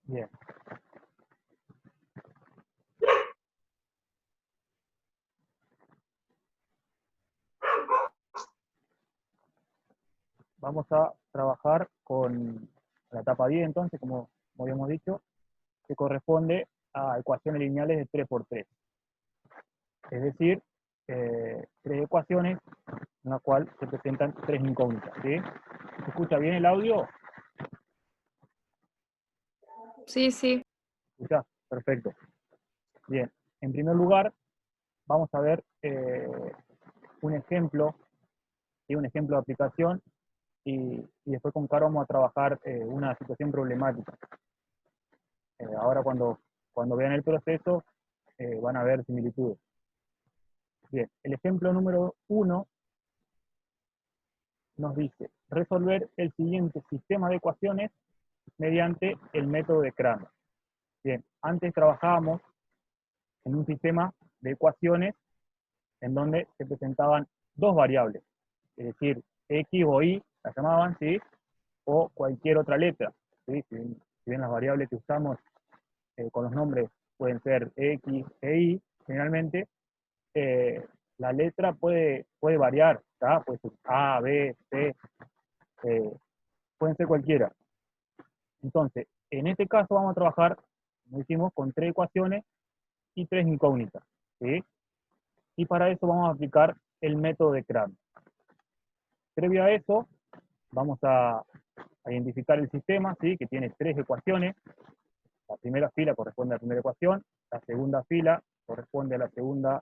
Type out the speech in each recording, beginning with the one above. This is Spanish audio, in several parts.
Bien. Vamos a trabajar con la etapa 10, entonces, como habíamos dicho, que corresponde a ecuaciones lineales de 3 por 3. Es decir, tres ecuaciones en la cual se presentan tres incógnitas. ¿Sí? ¿Se escucha bien el audio? Sí, sí. ¿Escuchás? Perfecto. Bien. En primer lugar, vamos a ver un ejemplo de aplicación y después con Caro vamos a trabajar una situación problemática. Ahora cuando vean el proceso van a ver similitudes. Bien, el ejemplo número 1 nos dice resolver el siguiente sistema de ecuaciones mediante el método de Kramer. Bien, antes trabajábamos en un sistema de ecuaciones en donde se presentaban dos variables, es decir, X o Y, las llamaban, ¿sí? O cualquier otra letra. ¿Sí? Si bien las variables que usamos con los nombres pueden ser X e Y, generalmente la letra puede variar, ¿tá? Puede ser A, B, C, pueden ser cualquiera. Entonces, en este caso vamos a trabajar, como decimos, con tres ecuaciones y tres incógnitas. ¿Sí? Y para eso vamos a aplicar el método de Kramer. Previo a eso, vamos a identificar el sistema, ¿sí? Que tiene tres ecuaciones. La primera fila corresponde a la primera ecuación, la segunda fila corresponde a la segunda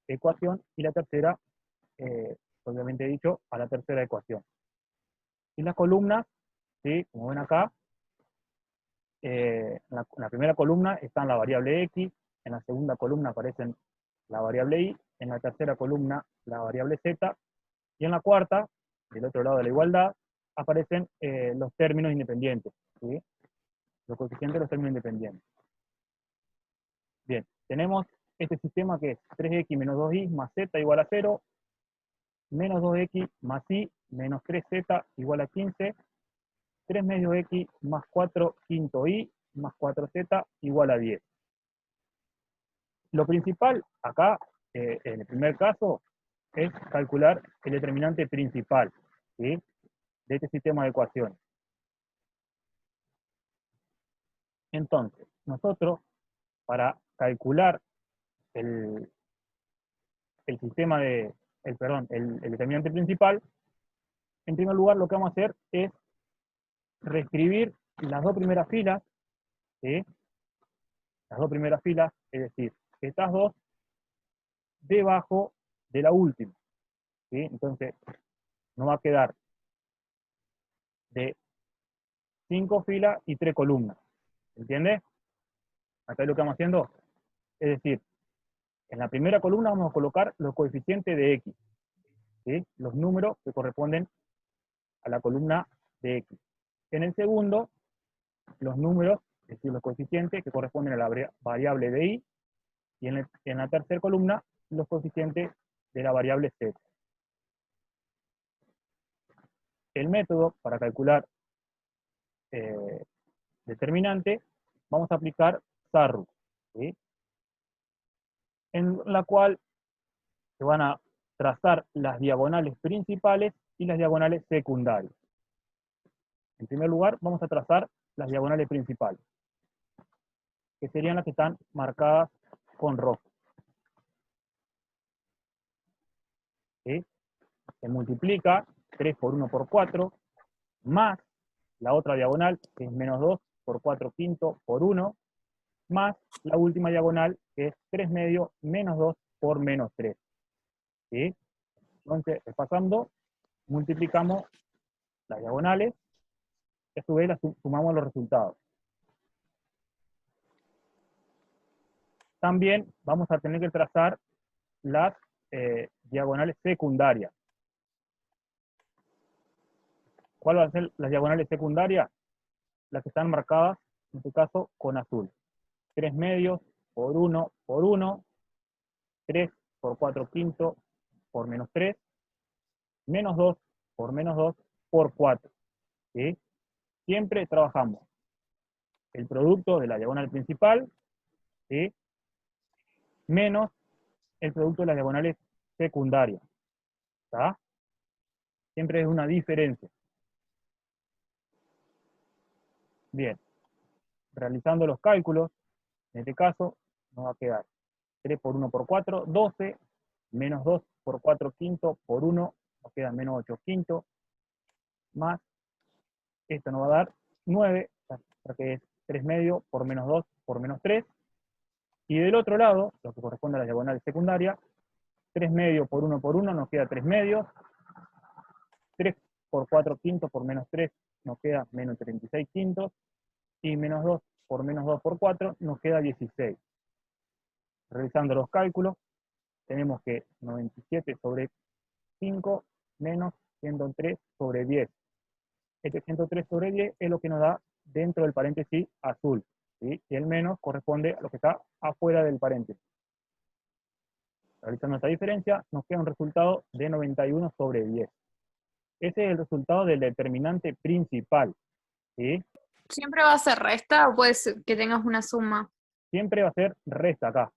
ecuación y la tercera, obviamente dicho, a la tercera ecuación. Y las columnas, ¿sí? Como ven acá, en la primera columna están la variable X, en la segunda columna aparecen la variable Y, en la tercera columna la variable Z, y en la cuarta, del otro lado de la igualdad, aparecen los términos independientes, ¿sí? Los coeficientes de los términos independientes. Bien, tenemos este sistema que es 3x menos 2y más z igual a 0, menos 2x más y menos 3z igual a 15, 3 medio x más 4 quinto y más 4z igual a 10. Lo principal acá, en el primer caso, es calcular el determinante principal, ¿sí? De este sistema de ecuaciones. Entonces, nosotros, para calcular el sistema de, el determinante principal, en primer lugar lo que vamos a hacer es reescribir las dos primeras filas, ¿sí? Las dos primeras filas, es decir, estas dos debajo de la última, ¿sí? Entonces, nos va a quedar de 5 filas y 3 columnas, ¿entiendes? Acá es lo que vamos haciendo, es decir, en la primera columna vamos a colocar los coeficientes de X, ¿sí? Los números que corresponden a la columna de X. En el segundo, los números, es decir, los coeficientes que corresponden a la variable de Y, y en la tercera columna, los coeficientes de la variable Z. El método para calcular determinante, vamos a aplicar SARU, ¿sí? En la cual se van a trazar las diagonales principales y las diagonales secundarias. En primer lugar, vamos a trazar las diagonales principales, que serían las que están marcadas con rojo. ¿Sí? Se multiplica 3 por 1 por 4, más la otra diagonal, que es menos 2 por 4 quinto por 1, más la última diagonal, que es 3 medio menos 2 por menos 3. ¿Sí? Entonces, pasando, multiplicamos las diagonales, y a su vez las sumamos los resultados. También vamos a tener que trazar las diagonales secundarias. ¿Cuáles van a ser las diagonales secundarias? Las que están marcadas, en este caso, con azul. 3 medios por 1 por 1, 3 por 4 quinto por menos 3, menos 2 por menos 2 por 4. ¿Sí? Siempre trabajamos el producto de la diagonal principal, ¿sí? Menos el producto de las diagonales secundarias. ¿Está? Siempre es una diferencia. Bien, realizando los cálculos, en este caso nos va a quedar 3 por 1 por 4, 12, menos 2 por 4 quinto por 1, nos queda menos 8 quinto, más, esto nos va a dar 9, que es 3 medio por menos 2 por menos 3, y del otro lado, lo que corresponde a la diagonal secundaria, 3 medio por 1 por 1 nos queda 3 medios, 3 por 4 quintos por menos 3 nos queda menos 36 quintos, y menos 2 por menos 2 por 4 nos queda 16. Realizando los cálculos, tenemos que 97 sobre 5 menos 103 sobre 10. Este 103 sobre 10 es lo que nos da dentro del paréntesis azul, ¿sí? Y el menos corresponde a lo que está afuera del paréntesis. Realizando esta diferencia, nos queda un resultado de 91 sobre 10. Ese es el resultado del determinante principal, ¿sí? ¿Siempre va a ser resta o puede ser que tengas una suma? Siempre va a ser resta acá.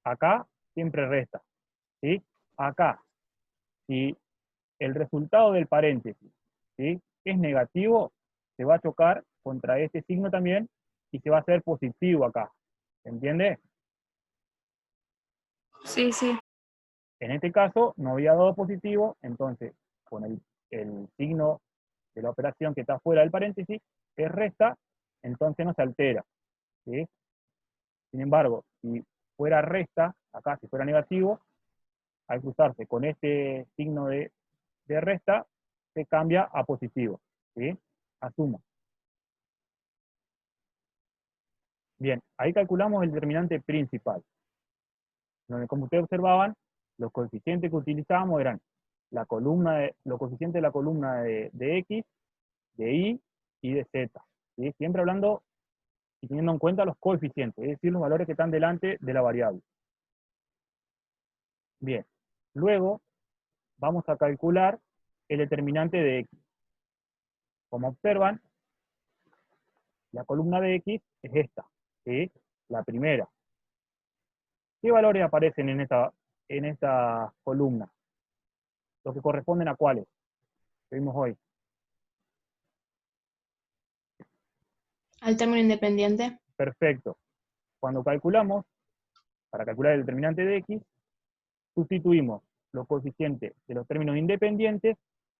Acá siempre resta, ¿sí? Acá, si el resultado del paréntesis, ¿sí?, es negativo, se va a chocar contra este signo también y se va a hacer positivo acá. ¿Se entiende? Sí, sí. En este caso no había dado positivo, entonces con el signo de la operación que está fuera del paréntesis es resta, entonces no se altera, ¿sí? Sin embargo, si fuera resta, acá si fuera negativo, al cruzarse con este signo de resta, se cambia a positivo, ¿sí? A suma. Bien, ahí calculamos el determinante principal, donde como ustedes observaban, los coeficientes que utilizábamos eran la columna los coeficientes de la columna de X, de Y y de Z, ¿sí? Siempre hablando y teniendo en cuenta los coeficientes, es decir, los valores que están delante de la variable. Bien, luego vamos a calcular el determinante de X. Como observan, la columna de X es esta, ¿sí? La primera. ¿Qué valores aparecen en esta columna? Los que corresponden a cuáles que vimos hoy. Al término independiente. Perfecto. Cuando calculamos, para calcular el determinante de X, sustituimos los coeficientes de los términos independientes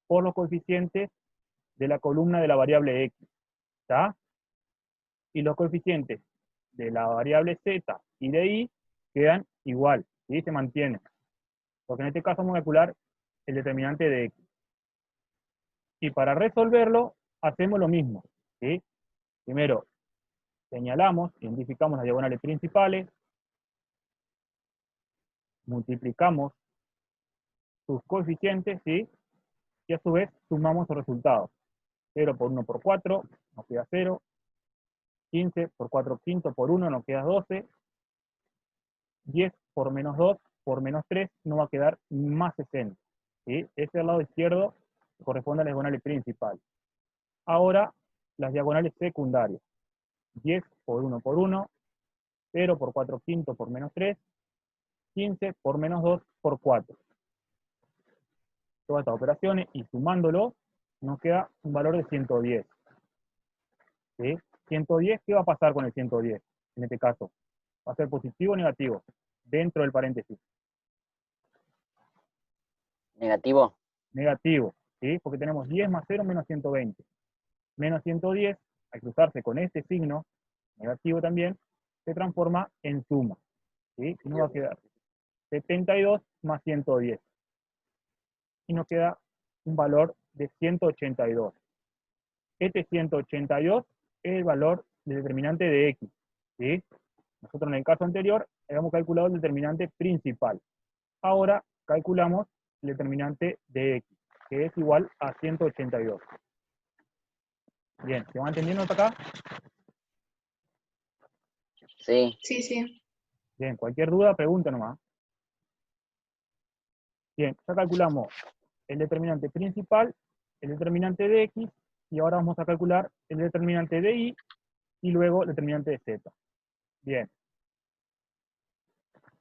por los coeficientes de la columna de la variable X. ¿Está? Y los coeficientes de la variable Z y de Y quedan igual, ¿sí? Se mantienen. Porque en este caso vamos a calcular el determinante de X. Y para resolverlo, hacemos lo mismo, ¿sí? Primero, señalamos, identificamos las diagonales principales, multiplicamos sus coeficientes, ¿sí? Y a su vez sumamos los resultados. 0 por 1 por 4, nos queda 0. 15 por 4 quinto por 1 nos queda 12. 10 por menos 2 por menos 3 nos va a quedar más 60. ¿Sí? Este es el lado izquierdo que corresponde a la diagonal principal. Ahora, las diagonales secundarias. 10 por 1 por 1, 0 por 4 quinto por menos 3, 15 por menos 2 por 4. Todas estas operaciones y sumándolo nos queda un valor de 110. ¿Sí? 110, ¿qué va a pasar con el 110 en este caso? ¿Va a ser positivo o negativo? Dentro del paréntesis. Negativo. Negativo, ¿sí? Porque tenemos 10 más 0 menos 120. Menos 110, al cruzarse con este signo, negativo también, se transforma en suma, ¿sí? Y nos va a quedar 72 más 110. Y nos queda un valor de 182. Este 182 es el valor del determinante de X, ¿sí? Nosotros en el caso anterior habíamos calculado el determinante principal. Ahora calculamos el determinante de X, que es igual a 182. Bien, ¿se van entendiendo hasta acá? Sí. Sí, sí. Bien, cualquier duda, pregunta nomás. Bien, ya calculamos el determinante principal, el determinante de X, y ahora vamos a calcular el determinante de Y y luego el determinante de z. Bien.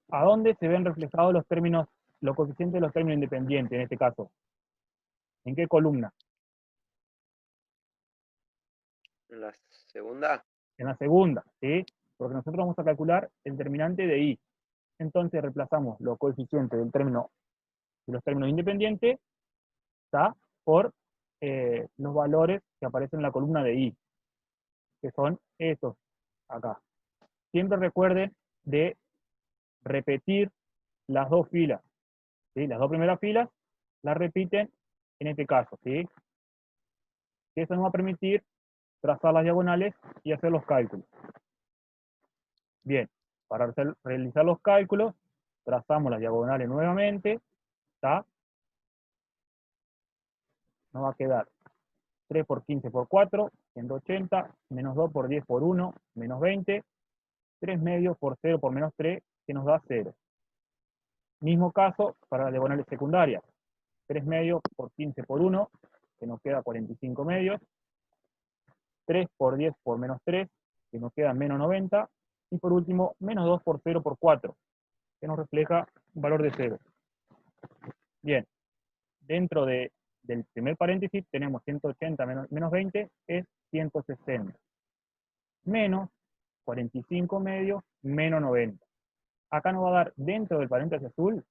¿A dónde se ven reflejados los términos, los coeficientes de los términos independientes en este caso? ¿En qué columna? En la segunda. En la segunda, ¿sí? Porque nosotros vamos a calcular el determinante de i. Entonces reemplazamos los coeficientes del término, de los términos independientes, ¿está? Por los valores que aparecen en la columna de i, que son estos acá. Siempre recuerden de repetir las dos filas, ¿sí? Las dos primeras filas las repiten en este caso, ¿sí? Que eso nos va a permitir trazar las diagonales y hacer los cálculos. Bien, para realizar los cálculos, trazamos las diagonales nuevamente, ¿está? Nos va a quedar 3 por 15 por 4, 180, menos 2 por 10 por 1, menos 20, 3 medios por 0 por menos 3, que nos da 0. Mismo caso para las diagonales secundarias. 3 medios por 15 por 1, que nos queda 45 medios. 3 por 10 por menos 3, que nos queda menos 90. Y por último, menos 2 por 0 por 4, que nos refleja un valor de 0. Bien, dentro del primer paréntesis tenemos 180 menos 20 es 160. Menos 45 medios menos 90. Acá nos va a dar dentro del paréntesis azul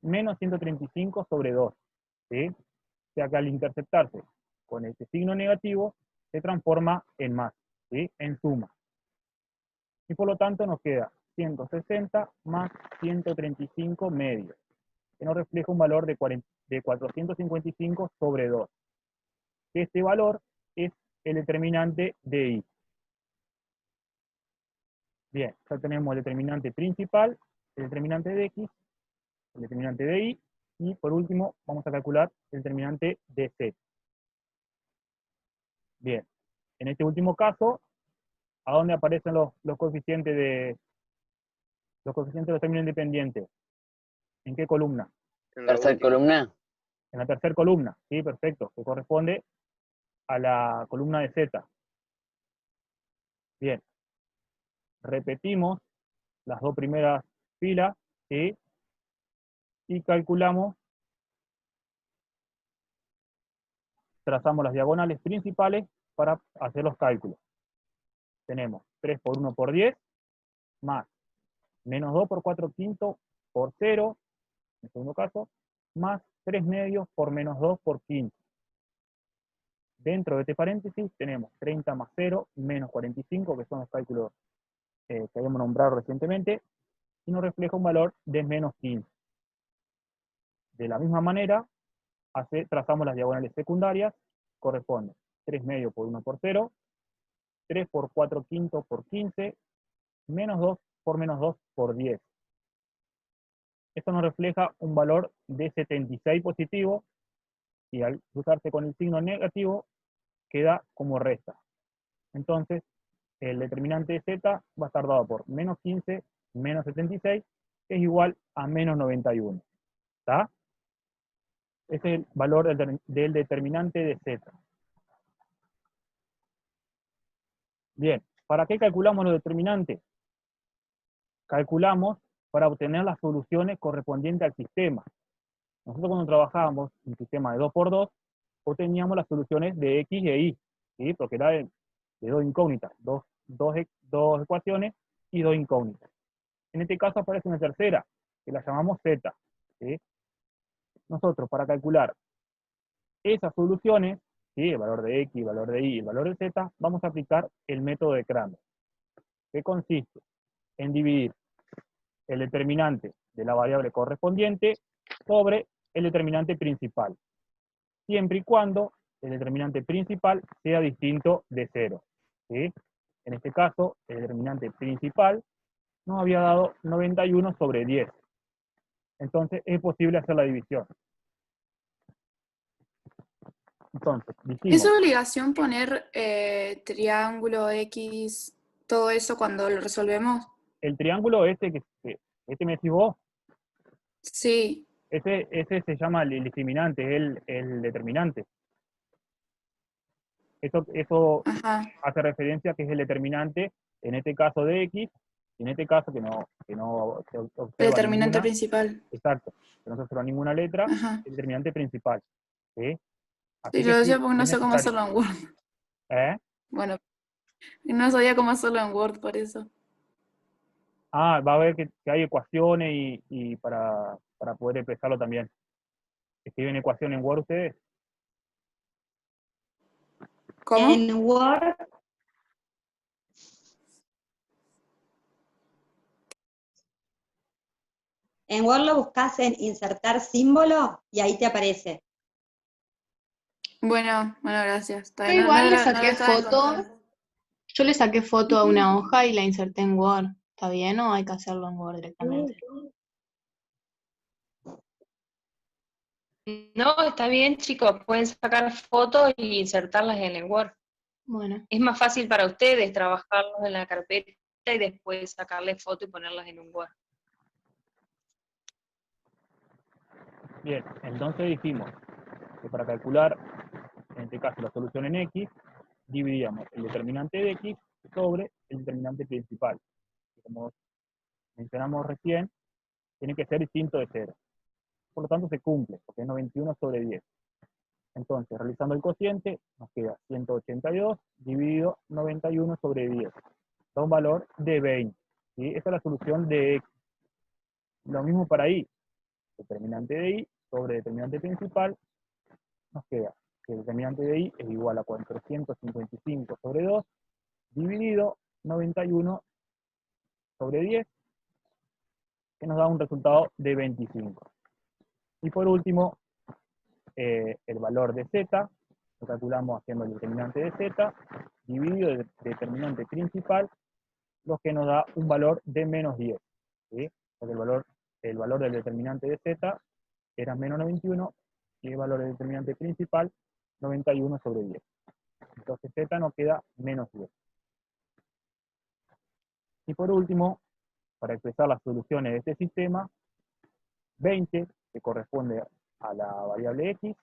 menos 135 sobre 2. ¿Sí? O sea que al interceptarse con este signo negativo se transforma en más, ¿sí? En suma. Y por lo tanto nos queda 160 más 135 medios, que nos refleja un valor de 455 sobre 2. Este valor es el determinante de i. Bien, ya tenemos el determinante principal, el determinante de x, el determinante de y, y por último vamos a calcular el determinante de z. Bien, en este último caso, ¿a dónde aparecen los coeficientes de los términos independientes? ¿En qué columna? En la Tercer última. columna. En la tercera columna, sí, perfecto, que corresponde a la columna de z. Bien, repetimos las dos primeras filas, ¿sí? Y calculamos, trazamos las diagonales principales para hacer los cálculos. Tenemos 3 por 1 por 10, más menos 2 por 4 quintos por 0, en el segundo caso, más 3 medios por menos 2 por 15. Dentro de este paréntesis tenemos 30 más 0, menos 45, que son los cálculos que habíamos nombrado recientemente, y nos refleja un valor de menos 15. De la misma manera, trazamos las diagonales secundarias, corresponden 3 medios por 1 por 0, 3 por 4 quintos por 15, menos 2 por menos 2 por 10. Esto nos refleja un valor de 76 positivo, y al cruzarse con el signo negativo, queda como resta. Entonces, el determinante de z va a estar dado por menos 15 menos 76, que es igual a menos 91. ¿Está? Ese es el valor del determinante de z. Bien, ¿para qué calculamos los determinantes? Calculamos para obtener las soluciones correspondientes al sistema. Nosotros cuando trabajábamos en un sistema de 2×2, obteníamos las soluciones de x e y, ¿sí? Porque era de dos incógnitas, dos ecuaciones y dos incógnitas. En este caso aparece una tercera, que la llamamos z. ¿Sí? Nosotros, para calcular esas soluciones, ¿sí? El valor de x, el valor de y, el valor de z, vamos a aplicar el método de Cramer, que consiste en dividir el determinante de la variable correspondiente sobre el determinante principal, siempre y cuando el determinante principal sea distinto de 0. ¿Sí? En este caso, el determinante principal nos había dado 91 sobre 10. Entonces, es posible hacer la división. Entonces, ¿Es dijimos, obligación poner triángulo X, todo eso cuando lo resolvemos? el triángulo este este me decís vos, Sí. ese se llama el discriminante, el determinante. Eso Ajá. hace referencia a que es el determinante, en este caso de X, y en este caso que no se El observa determinante ninguna, principal. exacto, que no se observa ninguna letra, Ajá. el determinante principal. ¿Sí? Sí, Así yo que lo sí, decía porque no es sé cómo necesario. hacerlo en Word. ¿Eh? Bueno, no sabía cómo hacerlo en Word, por eso. Va a ver que hay ecuaciones y para poder expresarlo también. ¿Escriben ecuación en Word ustedes? ¿Cómo? En Word, lo buscas en insertar símbolo y ahí te aparece. Bueno, gracias. Está Yo bien, igual le no lo saqué estaba foto. encontrando. Yo le saqué foto a una hoja y la inserté en Word. ¿Está bien o hay que hacerlo en Word directamente? No, está bien, chicos, pueden sacar fotos y insertarlas en el Word. Bueno, Es más fácil para ustedes trabajarlos en la carpeta y después sacarle foto y ponerlas en un Word. Bien, entonces dijimos que para calcular, en este caso, la solución en X, dividíamos el determinante de X sobre el determinante principal. Y como mencionamos recién, tiene que ser distinto de 0. Por lo tanto, se cumple, porque es 91 sobre 10. Entonces, realizando el cociente, nos queda 182 dividido 91 sobre 10. Da un valor de 20. ¿Sí? Esta es la solución de X. Lo mismo para Y. Determinante de Y sobre determinante principal, nos queda que el determinante de Y es igual a 455 sobre 2, dividido 91 sobre 10, que nos da un resultado de 25. Y por último, el valor de Z, lo calculamos haciendo el determinante de Z, dividido el determinante principal, lo que nos da un valor de menos 10. ¿Sí? Porque el valor del determinante de Z era menos 91, y el valor del determinante principal, 91 sobre 10. Entonces Z nos queda menos 10. Y por último, para expresar las soluciones de este sistema, 20, que corresponde a la variable X,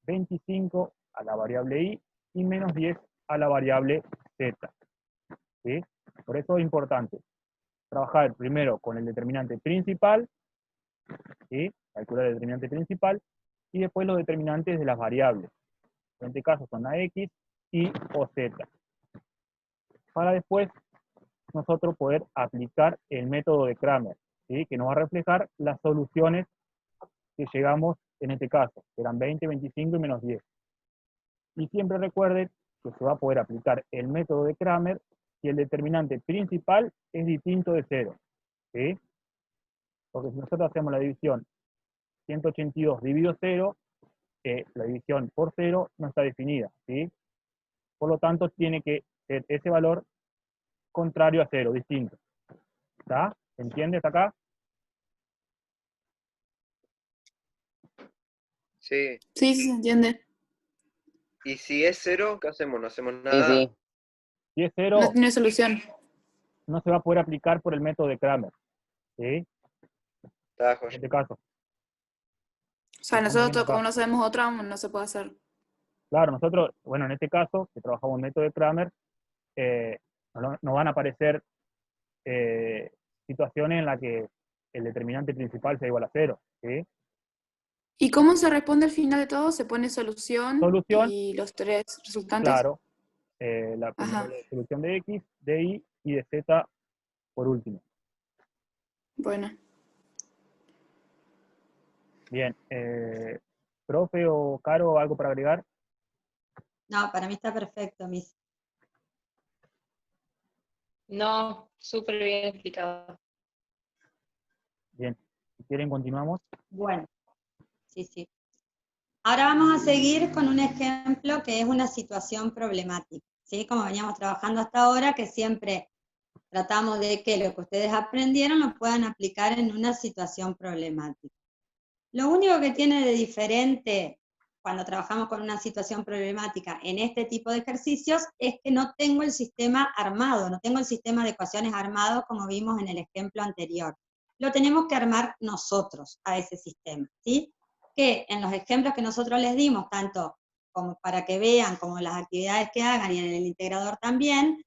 25 a la variable Y menos 10 a la variable Z. ¿Sí? Por eso es importante trabajar primero con el determinante principal, ¿sí? Calcular el determinante principal, y después los determinantes de las variables. En este caso son la X, Y o Z. Para después nosotros poder aplicar el método de Cramer, ¿sí? Que nos va a reflejar las soluciones que llegamos en este caso, que eran 20, 25 y menos 10. Y siempre recuerden que se va a poder aplicar el método de Cramer si el determinante principal es distinto de 0. ¿Sí? Porque si nosotros hacemos la división 182 dividido 0, la división por 0 no está definida. ¿Sí? Por lo tanto, tiene que ser ese valor contrario a 0, distinto. ¿Está? ¿Se entiende hasta acá? Sí. Sí, sí se entiende. ¿Y si es 0, qué hacemos? No hacemos Sí, nada. sí. Si es No 0, tiene solución. no se va a poder aplicar por el método de Cramer. ¿Sí? Está, En joya. este caso. O sea, Estamos viendo nosotros acá. como no sabemos otra, no se puede hacer. Claro, nosotros, bueno, en este caso, que trabajamos en método de Cramer, nos van a aparecer situaciones en las que el determinante principal sea igual a 0. ¿Sí? ¿Y cómo se responde al final de todo? Se pone solución Solución, y los tres resultantes. claro, la primera Ajá, solución de X, de Y y de Z por último. bueno. Bien, profe o Caro, ¿algo para agregar? No, para mí está perfecto, Miss. No, súper bien explicado. Bien, si quieren continuamos. Bueno, sí, sí. Ahora vamos a seguir con un ejemplo que es una situación problemática, ¿sí? Como veníamos trabajando hasta ahora, que siempre tratamos de que lo que ustedes aprendieron lo puedan aplicar en una situación problemática. Lo único que tiene de diferente cuando trabajamos con una situación problemática en este tipo de ejercicios es que no tengo el sistema armado, no tengo el sistema de ecuaciones armado como vimos en el ejemplo anterior. Lo tenemos que armar nosotros a ese sistema, ¿sí? Que en los ejemplos que nosotros les dimos, tanto como para que vean como las actividades que hagan y en el integrador también,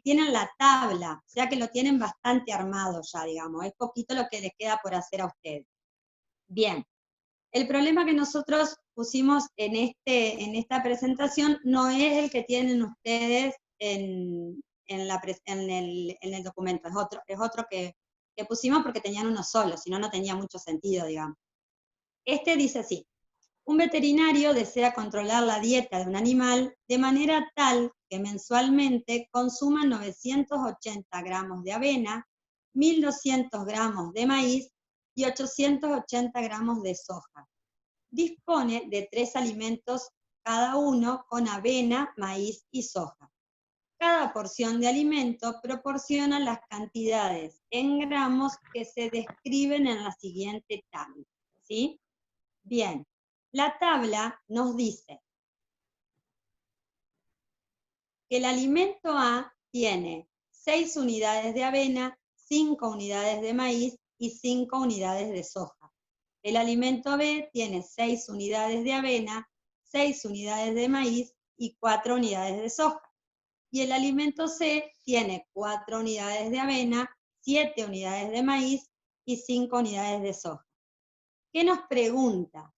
tienen la tabla, o sea que lo tienen bastante armado ya, digamos, es poquito lo que les queda por hacer a ustedes. Bien, el problema que nosotros pusimos en esta presentación no es el que tienen ustedes en el documento, es otro que pusimos porque tenían uno solo, si no, no tenía mucho sentido, digamos. Este dice así: un veterinario desea controlar la dieta de un animal de manera tal que mensualmente consuma 980 gramos de avena, 1.200 gramos de maíz y 880 gramos de soja. Dispone de 3 alimentos cada uno con avena, maíz y soja. Cada porción de alimento proporciona las cantidades en gramos que se describen en la siguiente tabla, ¿sí? Bien, la tabla nos dice que el alimento A tiene 6 unidades de avena, 5 unidades de maíz y 5 unidades de soja. El alimento B tiene 6 unidades de avena, 6 unidades de maíz y 4 unidades de soja. Y el alimento C tiene 4 unidades de avena, 7 unidades de maíz y 5 unidades de soja. ¿Qué nos pregunta?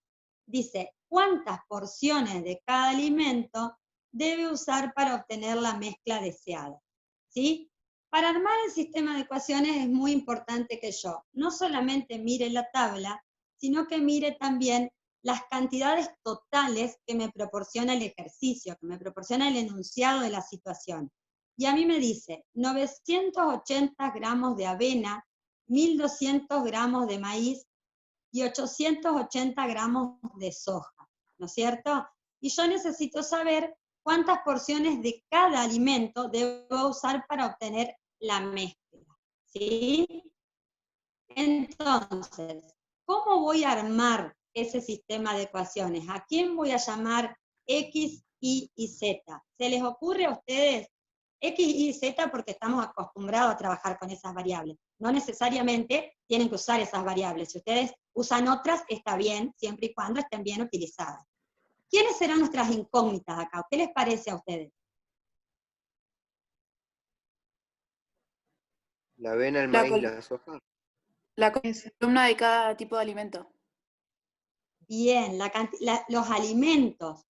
Dice, ¿cuántas porciones de cada alimento debe usar para obtener la mezcla deseada? ¿Sí? Para armar el sistema de ecuaciones es muy importante que yo no solamente mire la tabla, sino que mire también las cantidades totales que me proporciona el ejercicio, que me proporciona el enunciado de la situación. Y a mí me dice 980 gramos de avena, 1.200 gramos de maíz y 880 gramos de soja, ¿no es cierto? Y yo necesito saber cuántas porciones de cada alimento debo usar para obtener la mezcla, ¿sí? Entonces, ¿cómo voy a armar ese sistema de ecuaciones? ¿A quién voy a llamar X, Y y Z? ¿Se les ocurre a ustedes X, Y, Z porque estamos acostumbrados a trabajar con esas variables? No necesariamente tienen que usar esas variables. Si ustedes usan otras, está bien, siempre y cuando estén bien utilizadas. ¿Quiénes serán nuestras incógnitas acá? ¿Qué les parece a ustedes? La avena, el La maíz, col- la soja. La Ese. columna de cada tipo de alimento. Bien, los alimentos,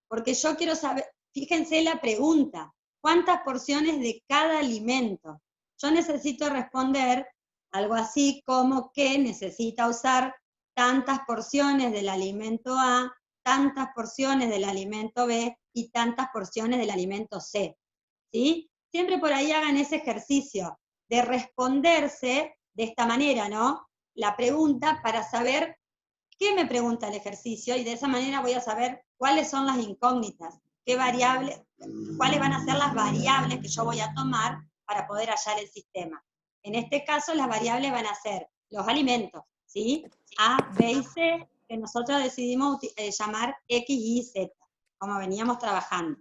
porque yo quiero saber, fíjense la pregunta, ¿cuántas porciones de cada alimento? Yo necesito responder algo así como que necesita usar tantas porciones del alimento A, tantas porciones del alimento B y tantas porciones del alimento C, ¿sí? Siempre por ahí hagan ese ejercicio de responderse de esta manera, ¿no? La pregunta para saber qué me pregunta el ejercicio y de esa manera voy a saber cuáles son las incógnitas, qué variables, cuáles van a ser las variables que yo voy a tomar para poder hallar el sistema. En este caso las variables van a ser los alimentos, ¿sí? A, B y C, que nosotros decidimos llamar X, Y, Z, como veníamos trabajando.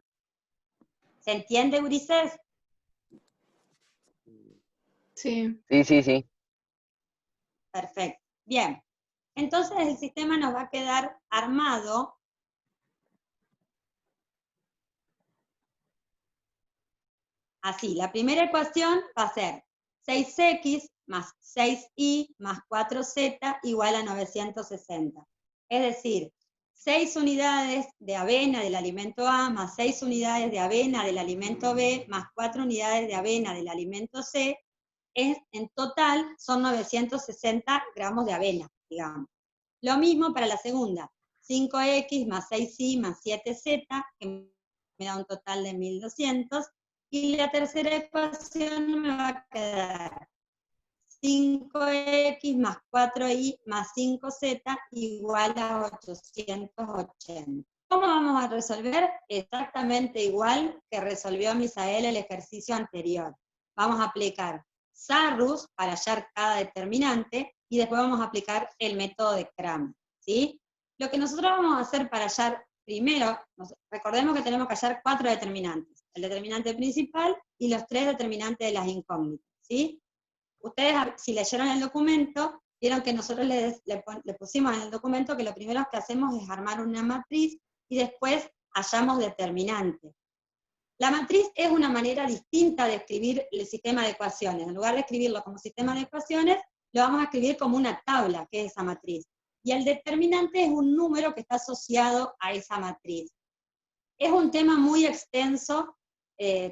¿Se entiende, Ulises? Sí. Sí, sí, sí. Perfecto. Bien. Entonces el sistema nos va a quedar armado así. La primera ecuación va a ser 6x más 6y más 4z igual a 960. Es decir, 6 unidades de avena del alimento A más 6 unidades de avena del alimento B más 4 unidades de avena del alimento C, en total son 960 gramos de avena, digamos. Lo mismo para la segunda, 5x más 6y más 7z, que me da un total de 1200, y la tercera ecuación me va a quedar 5x más 4y más 5z igual a 880. ¿Cómo vamos a resolver? Exactamente igual que resolvió Misael el ejercicio anterior. Vamos a aplicar Sarrus para hallar cada determinante y después vamos a aplicar el método de Kramer, ¿sí? Lo que nosotros vamos a hacer para hallar primero, recordemos que tenemos que hallar 4 determinantes, el determinante principal y los 3 determinantes de las incógnitas, ¿sí? Ustedes, si leyeron el documento, vieron que nosotros le pusimos en el documento que lo primero que hacemos es armar una matriz y después hallamos determinante. La matriz es una manera distinta de escribir el sistema de ecuaciones. En lugar de escribirlo como sistema de ecuaciones, lo vamos a escribir como una tabla, que es esa matriz. Y el determinante es un número que está asociado a esa matriz. Es un tema muy extenso,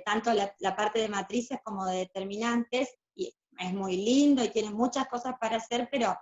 tanto la parte de matrices como de determinantes, y es muy lindo y tiene muchas cosas para hacer, pero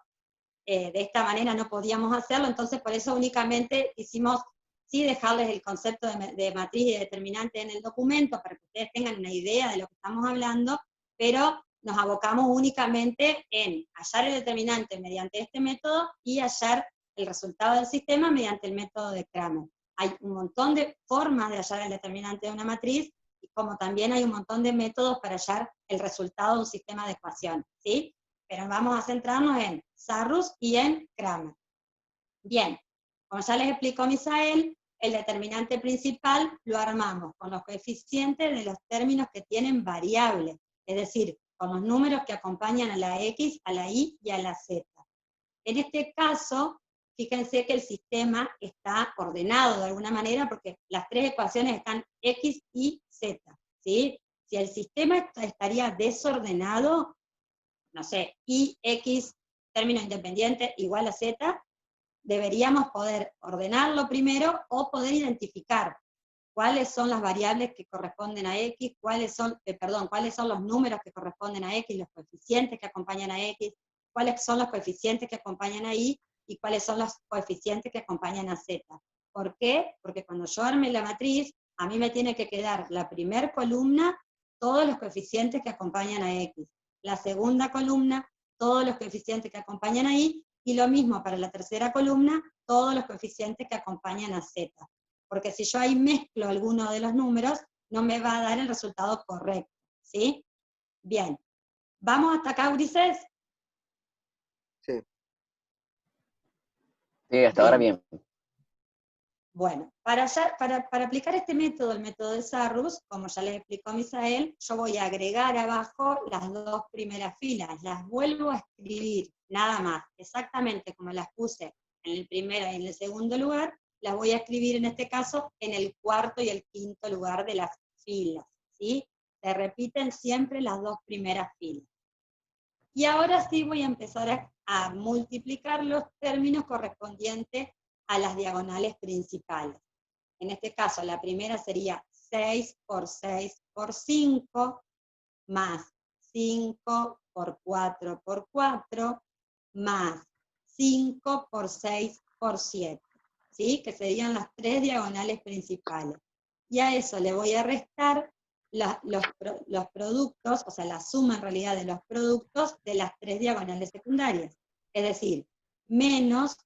de esta manera no podíamos hacerlo, entonces por eso únicamente quisimos sí dejarles el concepto de matriz y de determinante en el documento, para que ustedes tengan una idea de lo que estamos hablando, pero nos abocamos únicamente en hallar el determinante mediante este método y hallar el resultado del sistema mediante el método de Kramer. Hay un montón de formas de hallar el determinante de una matriz, y como también hay un montón de métodos para hallar el resultado de un sistema de ecuaciones, ¿sí? Pero vamos a centrarnos en Sarrus y en Kramer. Bien, como ya les explicó Misael, el determinante principal lo armamos con los coeficientes de los términos que tienen variables, es decir, con los números que acompañan a la X, a la Y y a la Z. En este caso, fíjense que el sistema está ordenado de alguna manera porque las tres ecuaciones están X, Y, Z, ¿sí? Si el sistema estaría desordenado, no sé, Y, X, término independiente igual a Z, deberíamos poder ordenarlo primero o poder identificar cuáles son las variables que corresponden a X, cuáles son los números que corresponden a X, los coeficientes que acompañan a X, cuáles son los coeficientes que acompañan a Y, y cuáles son los coeficientes que acompañan a Z. ¿Por qué? Porque cuando yo arme la matriz, a mí me tiene que quedar la primera columna, todos los coeficientes que acompañan a X, la segunda columna, todos los coeficientes que acompañan a Y, y lo mismo para la tercera columna, todos los coeficientes que acompañan a Z. Porque si yo ahí mezclo alguno de los números, no me va a dar el resultado correcto, ¿sí? Bien. ¿Vamos hasta acá, Ulises? Sí. Sí, hasta ahora bien. Bueno, para aplicar este método, el método de Sarrus, como ya les explicó Misael, yo voy a agregar abajo las dos primeras filas, las vuelvo a escribir, nada más, exactamente como las puse en el primero y en el segundo lugar, las voy a escribir en este caso en el cuarto y el quinto lugar de las filas, ¿sí? Se repiten siempre las dos primeras filas. Y ahora sí voy a empezar a multiplicar los términos correspondientes a las diagonales principales. En este caso, la primera sería 6 por 6 por 5, más 5 por 4 por 4, más 5 por 6 por 7, ¿sí? Que serían las tres diagonales principales. Y a eso le voy a restar los productos, o sea, la suma en realidad de los productos de las tres diagonales secundarias. Es decir, menos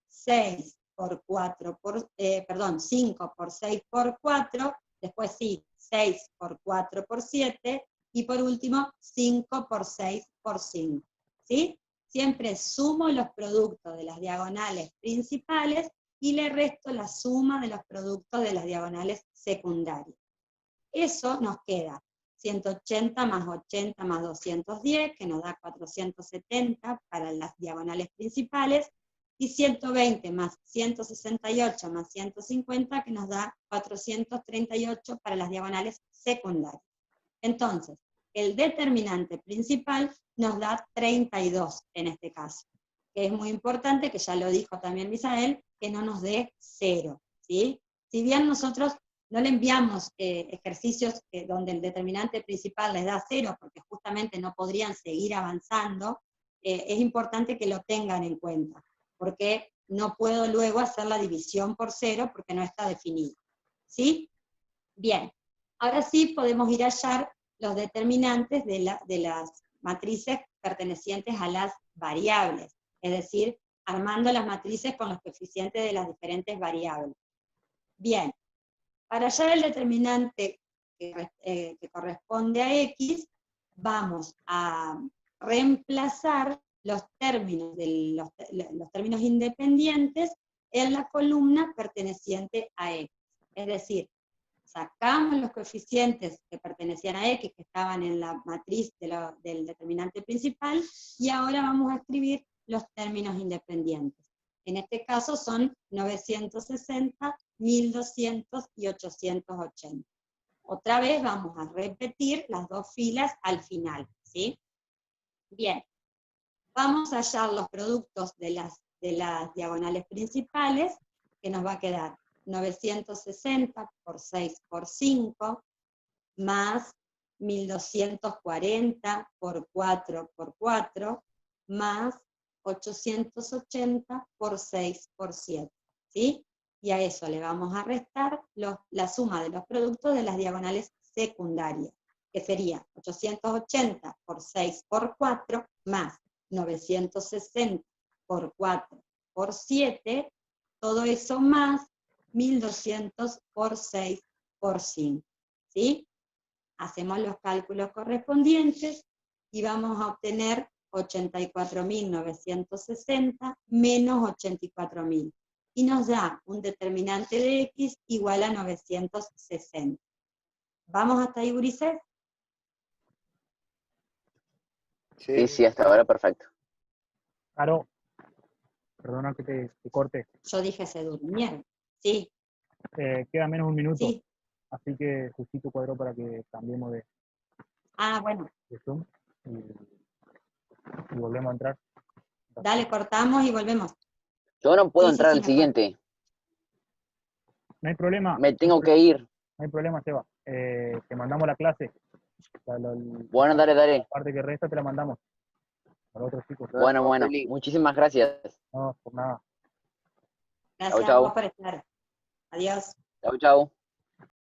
6 por 4 por, 5 por 6 por 4, después sí, 6 por 4 por 7, y por último, 5 por 6 por 5, ¿sí? Siempre sumo los productos de las diagonales principales y le resto la suma de los productos de las diagonales secundarias. Eso nos queda 180 más 80 más 210, que nos da 470 para las diagonales principales, y 120 más 168 más 150, que nos da 438 para las diagonales secundarias. Entonces, el determinante principal nos da 32 en este caso, que es muy importante, que ya lo dijo también Misael, que no nos dé 0, ¿sí? Si bien nosotros no le enviamos ejercicios donde el determinante principal les da 0, porque justamente no podrían seguir avanzando, es importante que lo tengan en cuenta, porque no puedo luego hacer la división por 0 porque no está definido, ¿sí? Bien, ahora sí podemos ir a hallar los determinantes de las matrices pertenecientes a las variables, es decir, armando las matrices con los coeficientes de las diferentes variables. Bien, para hallar el determinante que corresponde a X, vamos a reemplazar los términos, los términos independientes en la columna perteneciente a X. Es decir, sacamos los coeficientes que pertenecían a X, que estaban en la matriz del determinante principal, y ahora vamos a escribir los términos independientes. En este caso son 960 1200 y 880. Otra vez vamos a repetir las dos filas al final, ¿sí? Bien, vamos a hallar los productos de las diagonales principales, que nos va a quedar 960 por 6 por 5, más 1240 por 4 por 4, más 880 por 6 por 7, ¿sí? Y a eso le vamos a restar la suma de los productos de las diagonales secundarias, que sería 880 por 6 por 4, más 960 por 4 por 7, todo eso más 1200 por 6 por 5, ¿sí? Hacemos los cálculos correspondientes y vamos a obtener 84.960 menos 84.000. Y nos da un determinante de X igual a 960. ¿Vamos hasta ahí, Ulises? Sí, sí, hasta ahora perfecto. Claro, perdona que te corte. Yo dije se durmieron. Sí, Queda menos de un minuto, sí. así que justito cuadró para que cambiemos de Ah, bueno. Zoom y volvemos a entrar. Dale, cortamos y volvemos. Yo no puedo Sí, sí, entrar sí, al mejor. siguiente. No hay problema. Me tengo que ir. No hay problema, Seba. Te mandamos la clase. Bueno, dale, La dale. parte que resta te la mandamos. Para otros chicos. Bueno, bueno. Feliz. Muchísimas gracias. No, por nada. Gracias a chau. vos por estar. Adiós. Chau, chau.